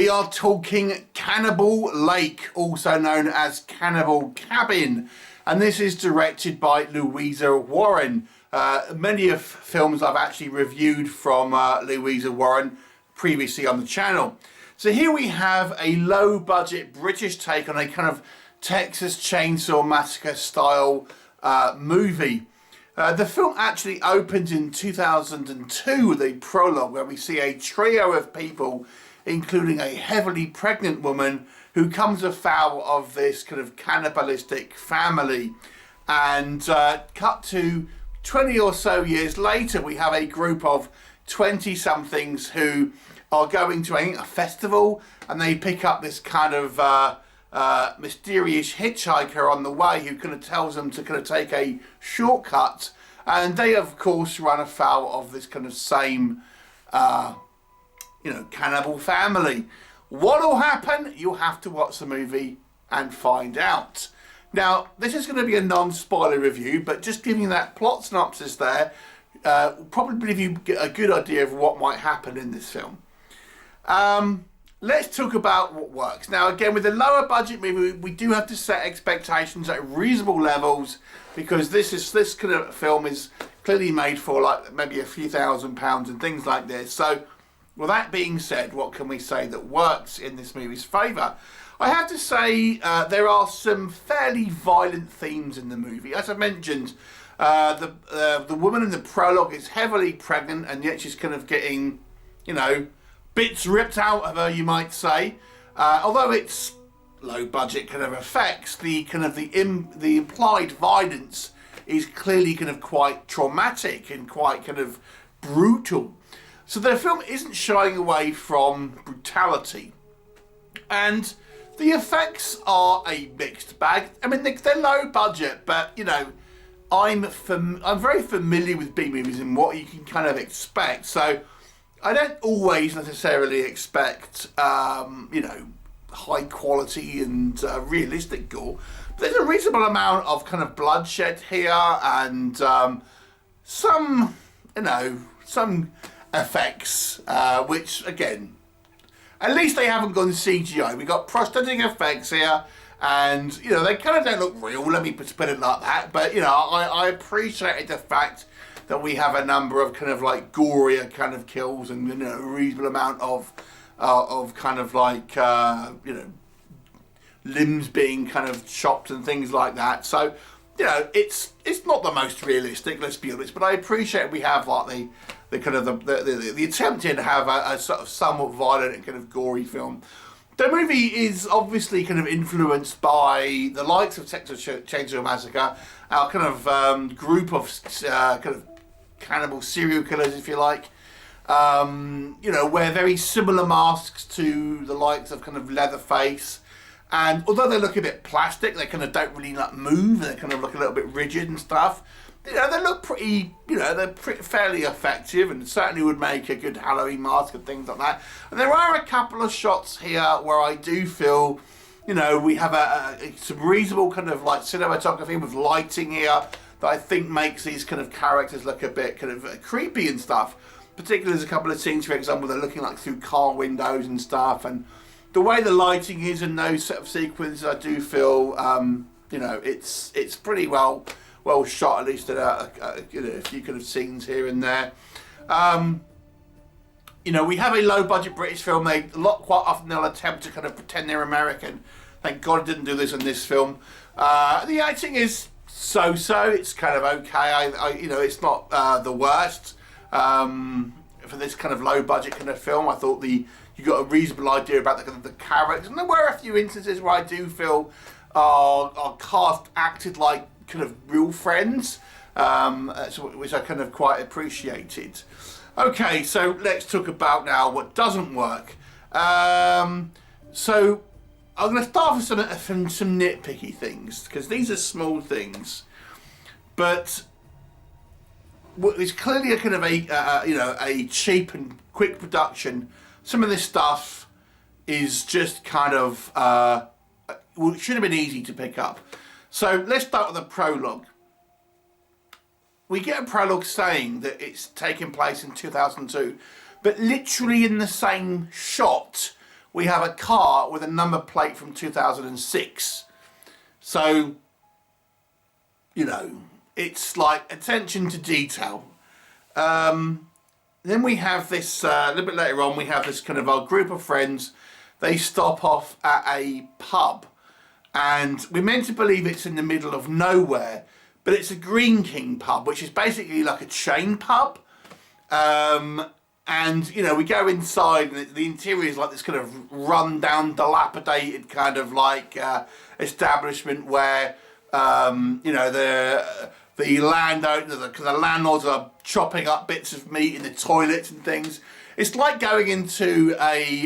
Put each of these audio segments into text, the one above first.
we are talking Cannibal Lake, also known as Cannibal Cabin, and this is directed by Louisa Warren. Many of films I've actually reviewed from Louisa Warren previously on the channel. So here we have a low budget British take on a kind of Texas Chainsaw Massacre style movie. The film actually opens in 2002 with a prologue where we see a trio of people, including a heavily pregnant woman who comes afoul of this kind of cannibalistic family. And cut to 20 or so years later, we have a group of 20-somethings who are going to, I think, a festival, and they pick up this kind of mysterious hitchhiker on the way who kind of tells them to kind of take a shortcut, and they of course run afoul of this kind of same cannibal family. What will happen? You'll have to watch the movie and find out. Now, this is going to be a non-spoiler review, but just giving you that plot synopsis there probably give you a good idea of what might happen in this film. Let's talk about what works. Now, again, with a lower budget movie, we do have to set expectations at reasonable levels, because this kind of film is clearly made for like maybe a few £1,000s and things like this. So, with that being said, what can we say that works in this movie's favour? I have to say there are some fairly violent themes in the movie. As I mentioned, the woman in the prologue is heavily pregnant, and yet she's kind of getting, bits ripped out of her, you might say. Although it's low budget kind of effects, the implied violence is clearly kind of quite traumatic and quite kind of brutal. So the film isn't shying away from brutality, and the effects are a mixed bag. I mean, they're low budget, but I'm very familiar with B movies and what you can kind of expect. So I don't always necessarily expect, high quality and realistic gore. But there's a reasonable amount of kind of bloodshed here, and some effects, which again, at least they haven't gone CGI. We got prosthetic effects here, and they kind of don't look real. Let me put it like that. But I appreciated the fact that we have a number of kind of like gorier kind of kills, and a reasonable amount of kind of like limbs being kind of chopped and things like that. So it's not the most realistic, let's be honest, but I appreciate we have like the kind of the attempt here to have a sort of somewhat violent and kind of gory film. The movie is obviously kind of influenced by the likes of Texas Chainsaw Massacre, our kind of group of kind of cannibal serial killers, if you like. Wear very similar masks to the likes of kind of Leatherface, and although they look a bit plastic, they kind of don't really like move, they kind of look a little bit rigid and stuff. They look pretty, they're fairly effective, and certainly would make a good Halloween mask and things like that. And there are a couple of shots here where I do feel, we have some reasonable kind of like cinematography with lighting here that I think makes these kind of characters look a bit kind of creepy and stuff. Particularly, there's a couple of scenes, for example, they're looking like through car windows and stuff, and the way the lighting is in those set of sequences, I do feel, it's pretty well shot, at least at a few kind of scenes here and there. We have a low budget British film. Quite often they'll attempt to kind of pretend they're American. Thank God I didn't do this in this film. The acting is so-so. It's kind of okay. It's not the worst for this kind of low budget kind of film. I thought you got a reasonable idea about the characters, and there were a few instances where I do feel our cast acted like kind of real friends, which I kind of quite appreciated. Okay, so let's talk about now what doesn't work. So I'm going to start with some nitpicky things, because these are small things, but it's clearly a kind of a cheap and quick production. Some of this stuff is just kind of it should have been easy to pick up. So let's start with the prologue. We get a prologue saying that it's taking place in 2002, but literally in the same shot we have a car with a number plate from 2006. So, you know, it's like attention to detail. Then we have this, a little bit later on, we have this kind of our group of friends. They stop off at a pub, and we're meant to believe it's in the middle of nowhere, but it's a Green King pub, which is basically like a chain pub. And, you know, we go inside, and the interior is like this kind of run-down, dilapidated kind of like establishment where, you know, the landowner, the landlords are chopping up bits of meat in the toilets and things. It's like going into a,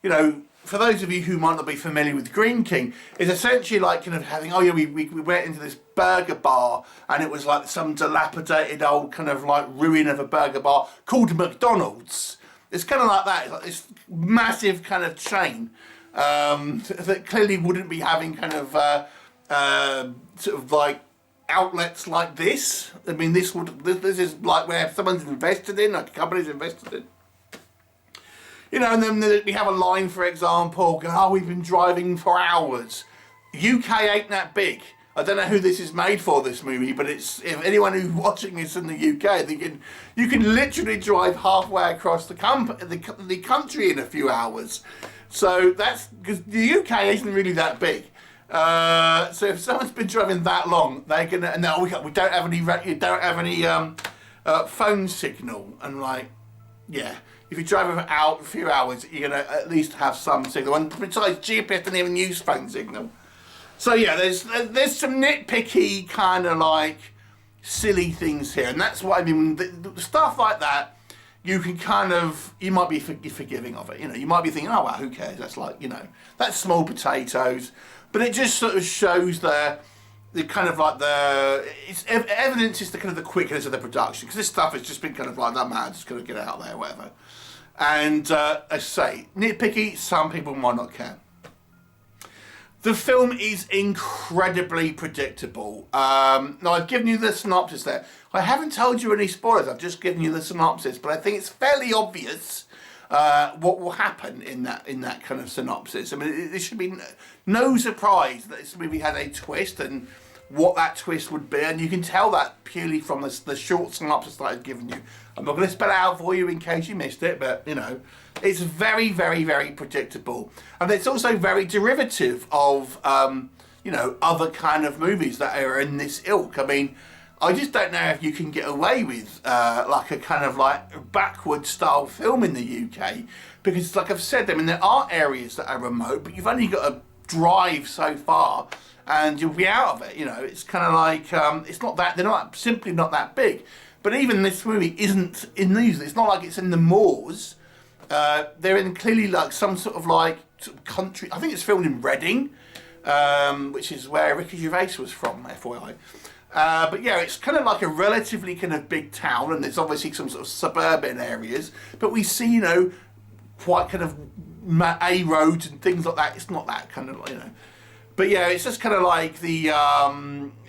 you know, for those of you who might not be familiar with Green King, it's essentially like kind of having, oh yeah, we went into this burger bar, and it was like some dilapidated old kind of like ruin of a burger bar called McDonald's. It's kind of like that. It's like this massive kind of chain that clearly wouldn't be having kind of sort of like outlets like this. I mean, this is like where someone's invested in, like a company's invested in. You know, and then we have a line, for example, oh, we've been driving for hours. UK ain't that big. I don't know who this is made for, this movie, but it's, if anyone who's watching this in the UK, you can literally drive halfway across the country in a few hours. So that's, because the UK isn't really that big. So if someone's been driving that long, they're gonna, no, we don't have any phone signal, and like, yeah. If you drive a few hours, you're going to at least have some signal. And besides, GPS doesn't even use phone signal. So yeah, there's some nitpicky kind of like silly things here. And that's what I mean, the stuff like that, you can kind of, you might be forgiving of it. You know, you might be thinking, oh, well, who cares? That's like, you know, that's small potatoes. But it just sort of shows the kind of like it's evidence is the kind of the quickness of the production, because this stuff has just been kind of like that, man, just gonna get it out there, whatever. And as I say, nitpicky, some people might not care. The film is incredibly predictable. Now I've given you the synopsis there. I haven't told you any spoilers, I've just given you the synopsis, but I think it's fairly obvious what will happen in that kind of synopsis. I mean, it should be no surprise that this movie had a twist and what that twist would be, and you can tell that purely from the short synopsis that I've given you. I'm not going to spell it out for you in case you missed it, but you know, it's very, very, very predictable, and it's also very derivative of you know, other kind of movies that are in this ilk. I mean, I just don't know if you can get away with like a kind of like backward style film in the UK, because like I've said, I mean, there are areas that are remote, but you've only got to drive so far and you'll be out of it. You know, it's kind of like it's not that, they're simply not that big. But even this movie isn't in these. It's not like it's in the moors. They're in clearly like some sort of like country. I think it's filmed in Reading, which is where Ricky Gervais was from, FYI. But yeah, it's kind of like a relatively kind of big town, and there's obviously some sort of suburban areas. But we see, you know, quite kind of A roads and things like that. It's not that kind of, you know. But yeah, it's just kind of like the,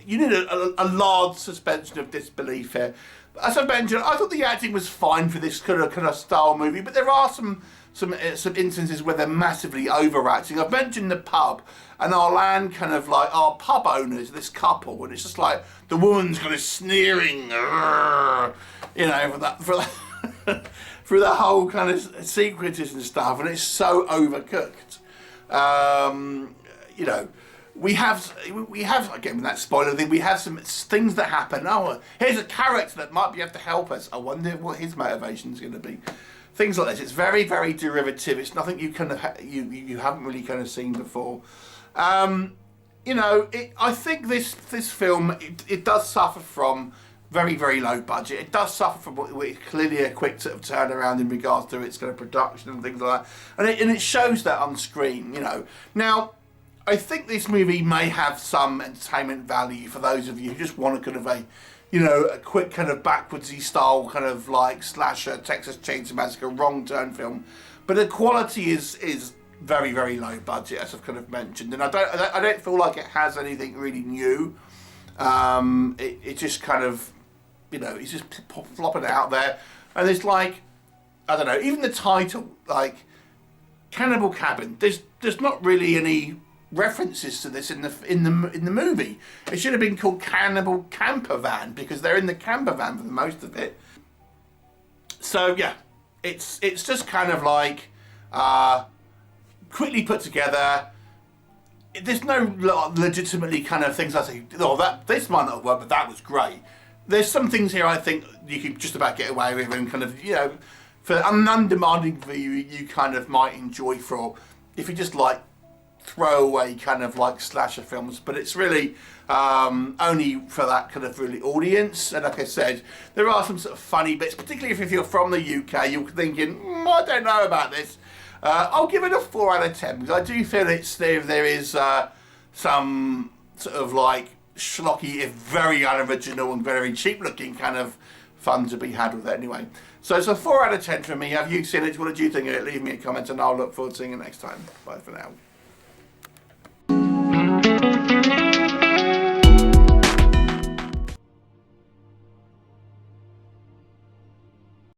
you need a large suspension of disbelief here. As I mentioned, I thought the acting was fine for this kind of style movie, but there are some instances where they're massively overacting. I've mentioned the pub, and our land kind of like, our pub owners, this couple, and it's just like, the woman's kind of sneering, you know, for the whole kind of sequences and stuff, and it's so overcooked. You know, we have again with that spoiler thing, we have some things that happen. Oh, here's a character that might be able to help us. I wonder what his motivation is going to be. Things like this. It's very, very derivative. It's nothing you kind of you haven't really kind of seen before. You know, I think this film it does suffer from very, very low budget. It does suffer from what is clearly a quick sort of turnaround in regards to its kind of production and things like that, and it shows that on screen. You know, now, I think this movie may have some entertainment value for those of you who just want a kind of a, you know, a quick kind of backwoodsy style kind of like slasher, Texas Chainsaw Massacre, wrong turn film. But the quality is very, very low budget, as I've kind of mentioned, and I don't feel like it has anything really new. It just kind of, you know, it's just flopping it out there, and it's like, I don't know, even the title, like, Cannibal Cabin. There's not really any references to this in the movie. It should have been called Cannibal Camper Van, because they're in the camper van for most of it. So yeah, it's just kind of like quickly put together. There's no legitimately kind of things I say, oh, this might not work, but that was great. There's some things here I think you could just about get away with, and kind of, you know, for an undemanding view you kind of might enjoy for, if you just like throwaway kind of like slasher films. But it's really only for that kind of really audience. And like I said, there are some sort of funny bits, particularly if you're from the UK, you're thinking, I don't know about this. I'll give it a 4 out of 10, because I do feel there is some sort of like schlocky, if very unoriginal and very cheap looking kind of fun to be had with it anyway. So it's a 4 out of 10 for me. Have you seen it? What did you think of it? Leave me a comment and I'll look forward to seeing you next time. Bye for now.